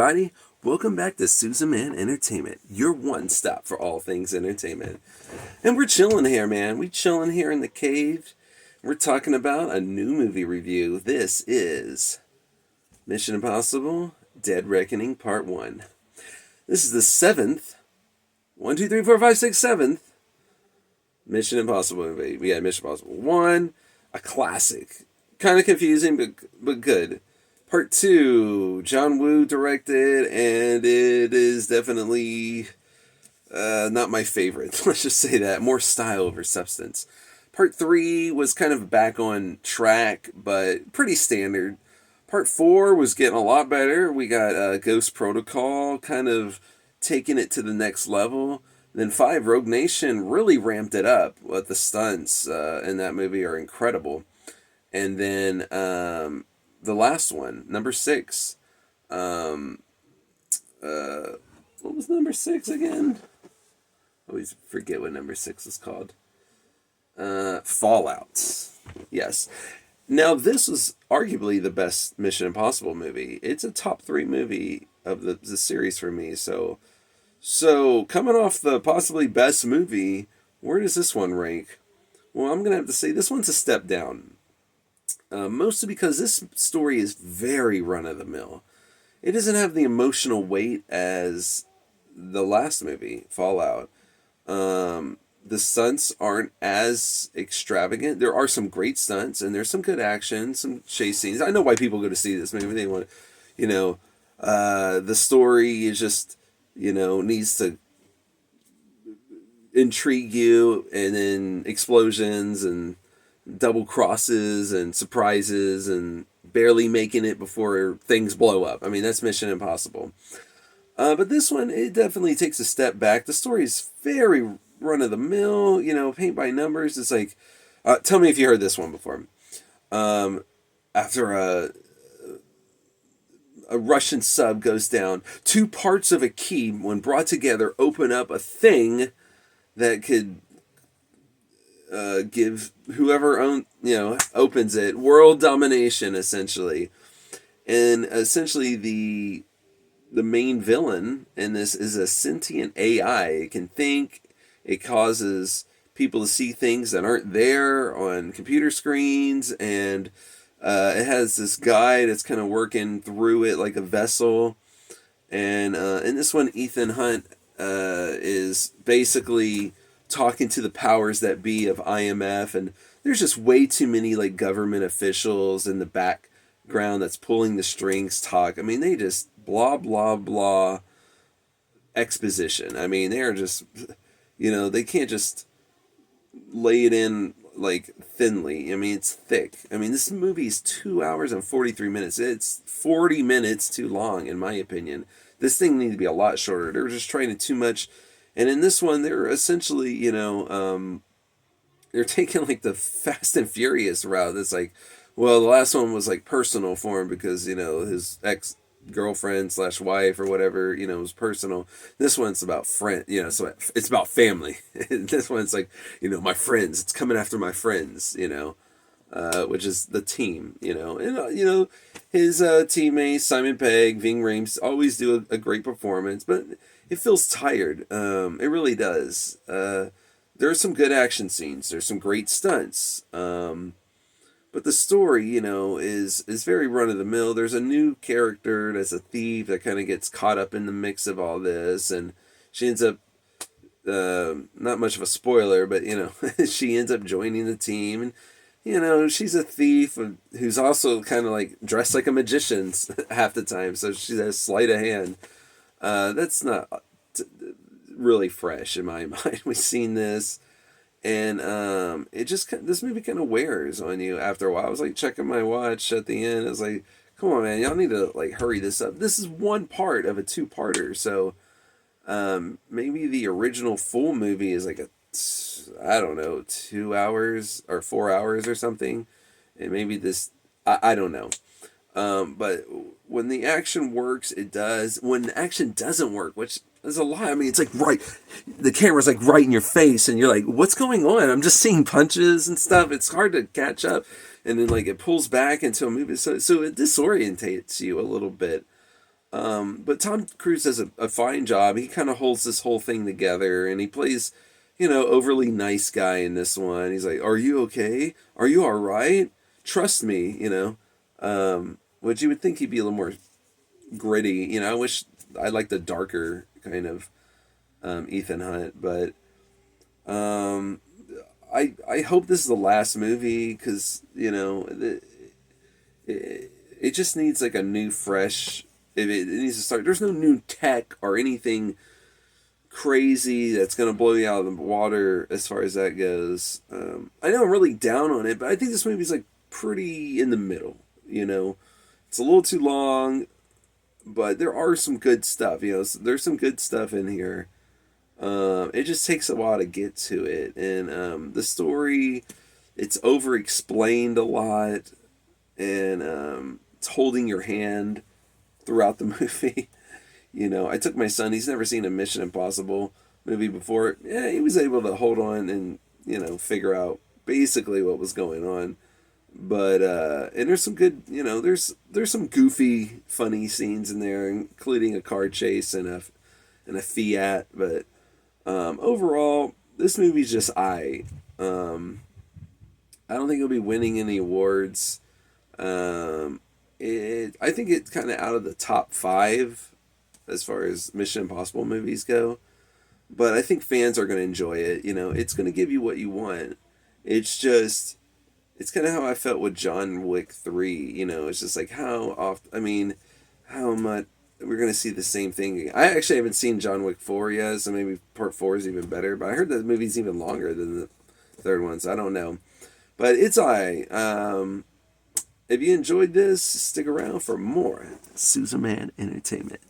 everybody. Welcome back to Susan Man Entertainment, your one stop for all things entertainment. And we're chilling here, man. We chilling here in the cave. We're talking about a new movie review. This is Mission Impossible Dead Reckoning Part 1. This is the seventh, 1, 2, 3, 4, 5, 6, seventh Mission Impossible movie. We had Mission Impossible 1, a classic. Kind of confusing, but good. Part 2, John Woo directed, and it is definitely not my favorite. Let's just say that. More style over substance. Part 3 was kind of back on track, but pretty standard. Part 4 was getting a lot better. We got Ghost Protocol kind of taking it to the next level. Then 5, Rogue Nation really ramped it up. What the stunts in that movie are incredible. And then the last one, number 6. What was number 6 again? I always forget what number 6 is called. Fallout. Yes. Now, this was arguably the best Mission Impossible movie. It's a top 3 movie of the series for me. So coming off the possibly best movie, where does this one rank? Well, I'm going to have to say this one's a step down. Mostly because this story is very run-of-the-mill. It doesn't have the emotional weight as the last movie, Fallout. The stunts aren't as extravagant. There are some great stunts, and there's some good action, some chase scenes. I know why people go to see this movie. They want, the story is just, needs to intrigue you, and then explosions and double crosses and surprises and barely making it before things blow up. I mean, that's Mission Impossible. But this one, it definitely takes a step back. The story is very run-of-the-mill, paint by numbers. It's like, tell me if you heard this one before. After a Russian sub goes down, 2 parts of a key, when brought together, open up a thing that could give whoever opens it world domination, essentially. And essentially the main villain in this is a sentient AI. It can think. It causes people to see things that aren't there on computer screens, and it has this guy that's kind of working through it like a vessel. And in this one, Ethan Hunt is basically talking to the powers that be of IMF, and there's just way too many like government officials in the background that's pulling the strings talk. I mean, they just blah blah blah exposition. I mean, they're just, they can't just lay it in like thinly. I mean, it's thick. I mean, this movie is 2 hours and 43 minutes. It's 40 minutes too long, in my opinion. This thing needs to be a lot shorter. They're just trying to too much. And in this one, they're essentially, they're taking like the Fast and Furious route. It's like, well, the last one was like personal for him because, his ex-girlfriend / wife or whatever, was personal. This one's about so it's about family. This one's like, my friends. It's coming after my friends, which is the team, And, his teammates, Simon Pegg, Ving Rhames, always do a great performance, but it feels tired. It really does. There are some good action scenes. There's some great stunts. But the story, is very run-of-the-mill. There's a new character that's a thief that kind of gets caught up in the mix of all this. And she ends up, not much of a spoiler, but, she ends up joining the team. And, she's a thief who's also kind of like dressed like a magician half the time. So she has sleight of hand. That's not really fresh in my mind. We've seen this, and this movie kind of wears on you after a while. I was like checking my watch at the end. I was like, come on, man, y'all need to like hurry this up. This is one part of a 2-parter, so maybe the original full movie is like 2 hours or 4 hours or something, and maybe this, I don't know. But when the action works, it does. When the action doesn't work, which is a lot. I mean, it's like the camera's like right in your face, and you're like, what's going on? I'm just seeing punches and stuff. It's hard to catch up. And then like it pulls back into a movie. So it disorientates you a little bit. But Tom Cruise does a fine job. He kind of holds this whole thing together, and he plays, overly nice guy in this one. He's like, "Are you okay? Are you all right? Trust me." Which you would think he'd be a little more gritty. I wish I liked the darker kind of Ethan Hunt, but um, I hope this is the last movie because it just needs like a new fresh. It needs to start. There's no new tech or anything crazy that's gonna blow you out of the water as far as that goes. I know I'm really down on it, but I think this movie's like pretty in the middle. It's a little too long, but there are some good stuff. There's some good stuff in here. It just takes a while to get to it, and the story, it's over explained a lot, and it's holding your hand throughout the movie. I took my son; he's never seen a Mission Impossible movie before. Yeah, he was able to hold on and figure out basically what was going on. But and there's some good, there's some goofy, funny scenes in there, including a car chase and a Fiat. But overall, this movie's just I don't think it'll be winning any awards. I think it's kind of out of the top five as far as Mission Impossible movies go. But I think fans are going to enjoy it. It's going to give you what you want. It's just, it's kind of how I felt with John Wick 3. It's just like how often, how much we're going to see the same thing. I actually haven't seen John Wick 4 yet, so maybe part 4 is even better. But I heard that movie's even longer than the third one, so I don't know. But it's alright. If you enjoyed this, stick around for more Susan Man Entertainment.